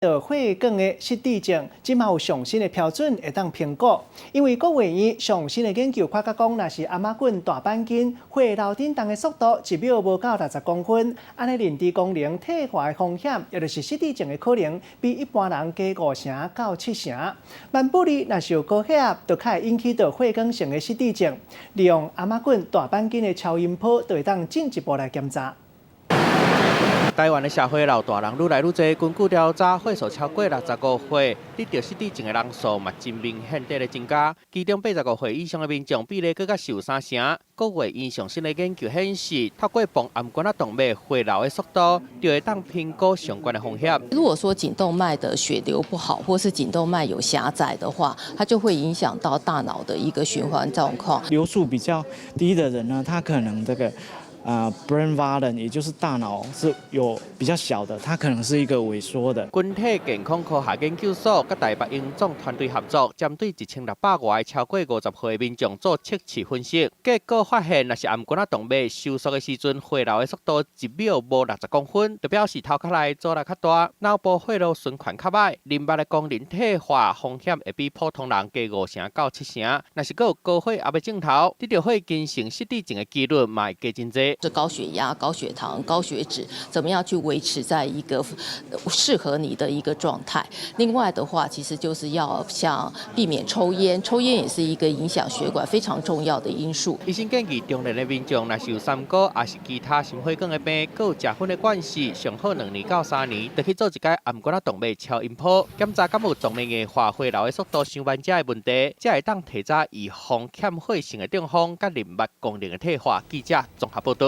血管的失智症，今嘛有上新的标准会当评估。因为国卫院上新的研究发觉讲，若是阿妈滚大板筋，血流震动的速度1秒无到60公分，安尼认知功能退化的风险，也就是失智症的可能，比一般人加5成到7成。万不利若是有高血压，就可会引起到血管性的失智症。利用阿妈滚大板筋的超音波，就会当进一步来检查。 台湾的社会老大人愈来愈多，根据调查，岁数超过65岁，得到失智症的人数嘛真明显地增加。其中85岁以上的民众比例更加有3成。国卫院上新的研究显示，透过帮颔管动脉血流的速度，就会当评估相关的风险。如果说颈动脉的血流不好，或是颈动脉有狭窄的话，它就会影响到大脑的一个循环状况。流速比较低的人呢，他可能这个。brain volume 也就是大脑是有比较小的，它可能是一个萎缩的。群体健康科学研究所跟台北英总团队合作，针对1600外超过50岁的民众做测试分析，结果发现，若是颔管动脉收缩的时阵，血流的速度1秒无60公分，就表示头壳内阻力较大，脑部血路循环较歹，淋巴的功能退化风险会比普通人加5成到7成。若是有高血压的症头，得到会形成失智症的几率嘛会加真多。 这高血压、高血糖、高血脂，怎么样去维持在一个适合你的一个状态？另外的话，其实就是要像避免抽烟，抽烟也是一个影响血管非常重要的因素。医生建议中年的民众，若是有三高，还是其他心血管的病，还有食薰的惯势，上好2年到3年，就去做一个颔管动脉超音波，检查敢有动脉硬化、血流的速度上慢者的问题，才会当提早预防欠血性的中风、甲淋巴功能的退化。记者综合报道。